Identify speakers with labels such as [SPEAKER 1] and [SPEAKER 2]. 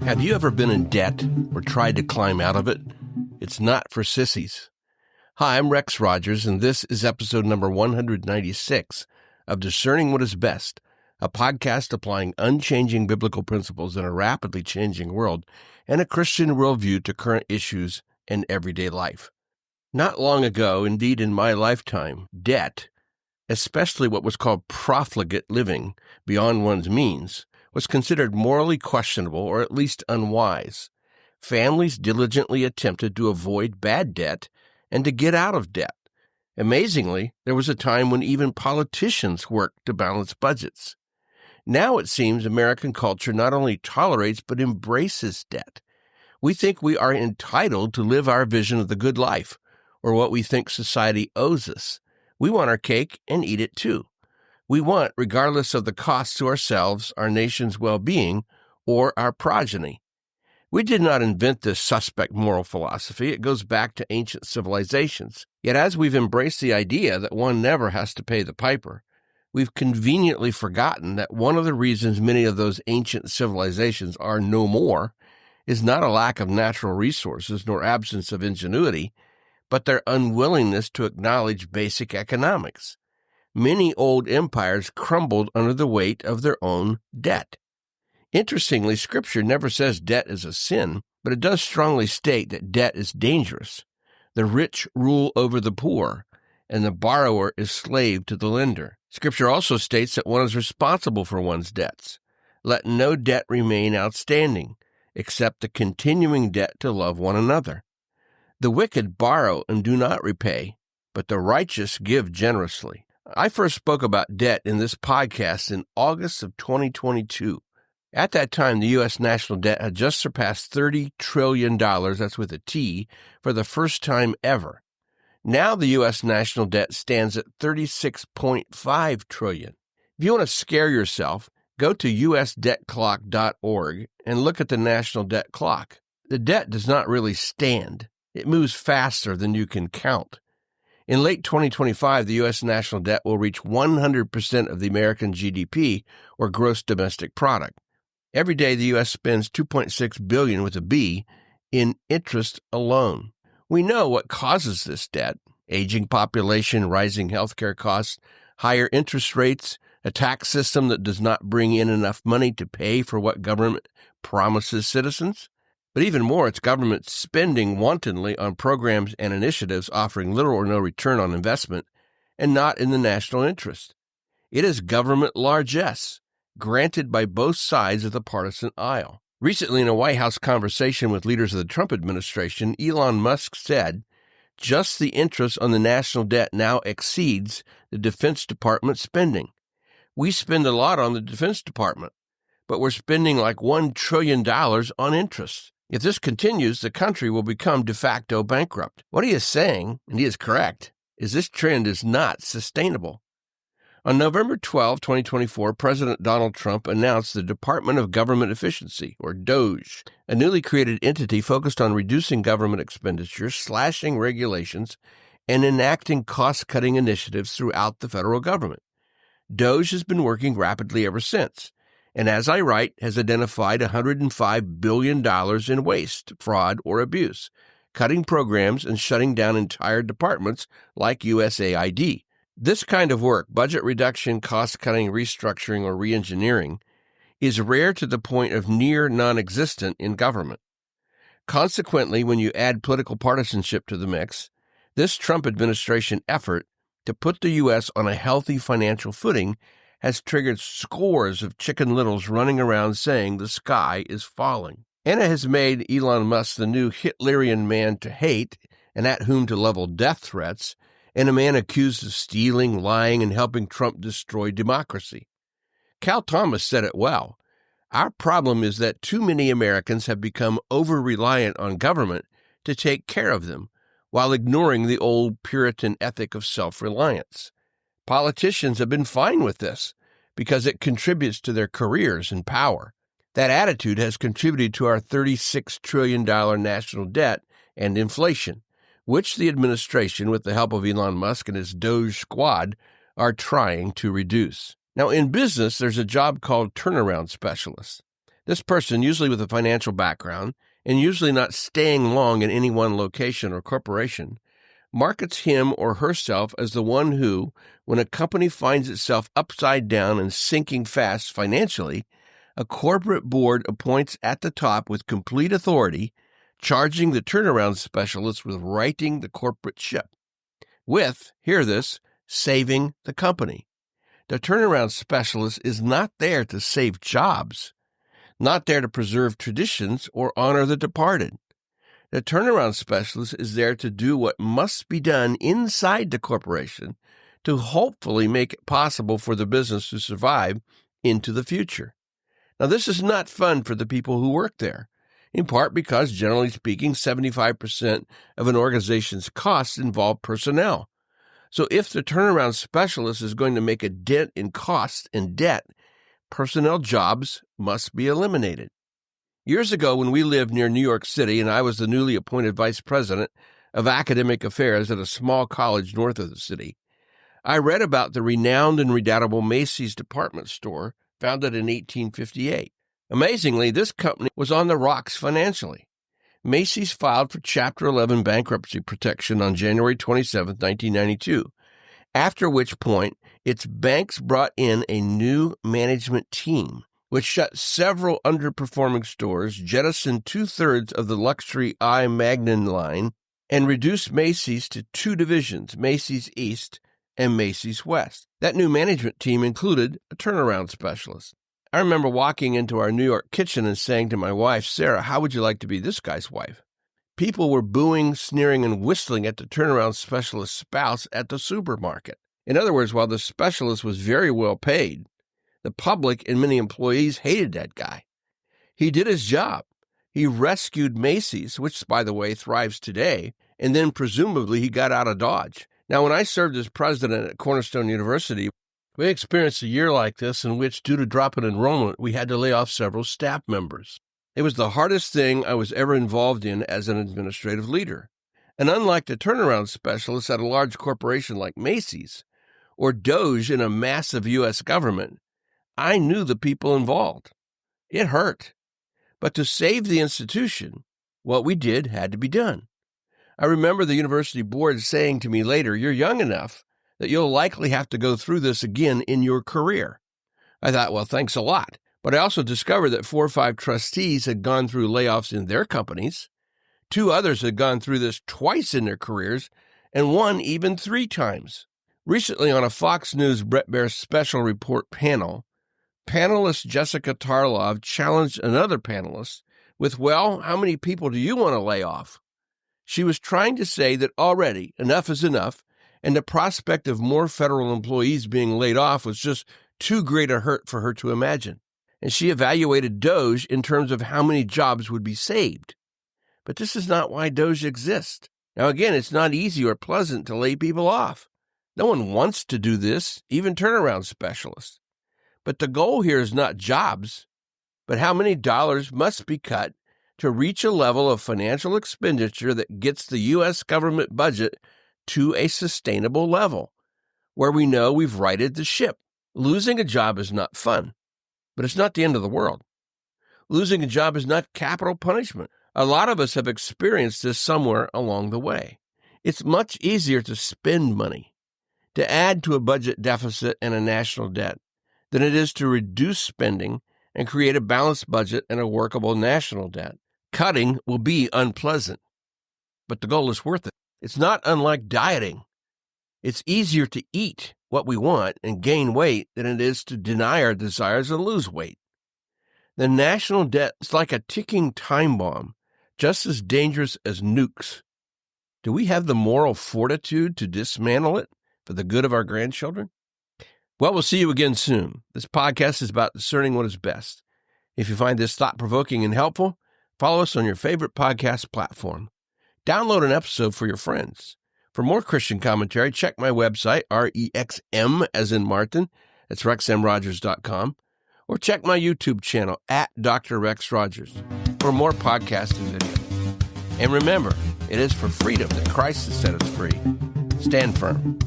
[SPEAKER 1] Have you ever been in debt or tried to climb out of it? It's not for sissies. Hi, I'm Rex Rogers, and this is episode number 196 of Discerning What is Best, a podcast applying unchanging biblical principles in a rapidly changing world and a Christian worldview to current issues and everyday life. Not long ago, indeed in my lifetime, debt, especially what was called profligate living beyond one's means, was considered morally questionable or at least unwise. Families diligently attempted to avoid bad debt and to get out of debt. Amazingly, there was a time when even politicians worked to balance budgets. Now it seems American culture not only tolerates but embraces debt. We think we are entitled to live our vision of the good life, or what we think society owes us. We want our cake and eat it too. We want, regardless of the cost to ourselves, our nation's well-being, or our progeny. We did not invent this suspect moral philosophy. It goes back to ancient civilizations. Yet as we've embraced the idea that one never has to pay the piper, we've conveniently forgotten that one of the reasons many of those ancient civilizations are no more is not a lack of natural resources nor absence of ingenuity, but their unwillingness to acknowledge basic economics. Many old empires crumbled under the weight of their own debt. Interestingly, Scripture never says debt is a sin, but it does strongly state that debt is dangerous. The rich rule over the poor, and the borrower is slave to the lender. Scripture also states that one is responsible for one's debts. Let no debt remain outstanding, except the continuing debt to love one another. The wicked borrow and do not repay, but the righteous give generously. I first spoke about debt in this podcast in August of 2022. At that time, the U.S. national debt had just surpassed $30 trillion, that's with a T, for the first time ever. Now the U.S. national debt stands at $36.5 trillion. If you want to scare yourself, go to usdebtclock.org and look at the national debt clock. The debt does not really stand. It moves faster than you can count. In late 2025, the U.S. national debt will reach 100% of the American GDP, or gross domestic product. Every day, the U.S. spends $2.6 billion with a B in interest alone. We know what causes this debt: aging population, rising healthcare costs, higher interest rates, a tax system that does not bring in enough money to pay for what government promises citizens. But even more, it's government spending wantonly on programs and initiatives offering little or no return on investment and not in the national interest. It is government largesse, granted by both sides of the partisan aisle. Recently, in a White House conversation with leaders of the Trump administration, Elon Musk said, just the interest on the national debt now exceeds the Defense Department spending. We spend a lot on the Defense Department, but we're spending like $1 trillion on interest. If this continues, the country will become de facto bankrupt. What he is saying, and he is correct, is this trend is not sustainable. On November 12, 2024, President Donald Trump announced the Department of Government Efficiency, or DOGE, a newly created entity focused on reducing government expenditures, slashing regulations, and enacting cost-cutting initiatives throughout the federal government. DOGE has been working rapidly ever since, and as I write, has identified $105 billion in waste, fraud, or abuse, cutting programs and shutting down entire departments like USAID. This kind of work, budget reduction, cost-cutting, restructuring, or reengineering, is rare to the point of near non-existent in government. Consequently, when you add political partisanship to the mix, this Trump administration effort to put the U.S. on a healthy financial footing has triggered scores of Chicken Littles running around saying the sky is falling. And it has made Elon Musk the new Hitlerian man to hate and at whom to level death threats, and a man accused of stealing, lying, and helping Trump destroy democracy. Cal Thomas said it well. Our problem is that too many Americans have become over-reliant on government to take care of them, while ignoring the old Puritan ethic of self-reliance. Politicians have been fine with this because it contributes to their careers and power. That attitude has contributed to our $36 trillion national debt and inflation, which the administration, with the help of Elon Musk and his DOGE squad, are trying to reduce. Now, in business, there's a job called turnaround specialist. This person, usually with a financial background and usually not staying long in any one location or corporation, markets him or herself as the one who, when a company finds itself upside down and sinking fast financially, a corporate board appoints at the top with complete authority, charging the turnaround specialist with righting the corporate ship. With, hear this, saving the company. The turnaround specialist is not there to save jobs, not there to preserve traditions or honor the departed. The turnaround specialist is there to do what must be done inside the corporation to hopefully make it possible for the business to survive into the future. Now, this is not fun for the people who work there, in part because, generally speaking, 75% of an organization's costs involve personnel. So if the turnaround specialist is going to make a dent in costs and debt, personnel jobs must be eliminated. Years ago, when we lived near New York City and I was the newly appointed vice president of academic affairs at a small college north of the city, I read about the renowned and redoubtable Macy's department store founded in 1858. Amazingly, this company was on the rocks financially. Macy's filed for Chapter 11 bankruptcy protection on January 27, 1992, after which point its banks brought in a new management team, which shut several underperforming stores, jettisoned 2/3 of the luxury I. Magnin line, and reduced Macy's to two divisions, Macy's East and Macy's West. That new management team included a turnaround specialist. I remember walking into our New York kitchen and saying to my wife, Sarah, how would you like to be this guy's wife? People were booing, sneering, and whistling at the turnaround specialist's spouse at the supermarket. In other words, while the specialist was very well paid, the public and many employees hated that guy. He did his job. He rescued Macy's, which, by the way, thrives today, and then presumably he got out of Dodge. Now, when I served as president at Cornerstone University, we experienced a year like this in which, due to drop in enrollment, we had to lay off several staff members. It was the hardest thing I was ever involved in as an administrative leader. And unlike the turnaround specialist at a large corporation like Macy's, or DOGE in a massive U.S. government, I knew the people involved. It hurt. But to save the institution, what we did had to be done. I remember the university board saying to me later, you're young enough that you'll likely have to go through this again in your career. I thought, well, thanks a lot. But I also discovered that 4 or 5 trustees had gone through layoffs in their companies. 2 others had gone through this twice in their careers, and one even 3 times. Recently, on a Fox News Bret Baier special report panel, panelist Jessica Tarlov challenged another panelist with, well, how many people do you want to lay off? She was trying to say that already enough is enough, and the prospect of more federal employees being laid off was just too great a hurt for her to imagine. And she evaluated DOGE in terms of how many jobs would be saved. But this is not why DOGE exists. Now, again, it's not easy or pleasant to lay people off. No one wants to do this, even turnaround specialists. But the goal here is not jobs, but how many dollars must be cut to reach a level of financial expenditure that gets the U.S. government budget to a sustainable level, where we know we've righted the ship. Losing a job is not fun, but it's not the end of the world. Losing a job is not capital punishment. A lot of us have experienced this somewhere along the way. It's much easier to spend money, to add to a budget deficit and a national debt, than it is to reduce spending and create a balanced budget and a workable national debt. Cutting will be unpleasant, but the goal is worth it. It's not unlike dieting. It's easier to eat what we want and gain weight than it is to deny our desires and lose weight. The national debt is like a ticking time bomb, just as dangerous as nukes. Do we have the moral fortitude to dismantle it for the good of our grandchildren? Well, we'll see you again soon. This podcast is about discerning what is best. If you find this thought-provoking and helpful, follow us on your favorite podcast platform. Download an episode for your friends. For more Christian commentary, check my website, REXM, as in Martin. That's rexmrogers.com. Or check my YouTube channel, @Dr. Rex Rogers, for more podcasting videos. And remember, it is for freedom that Christ has set us free. Stand firm.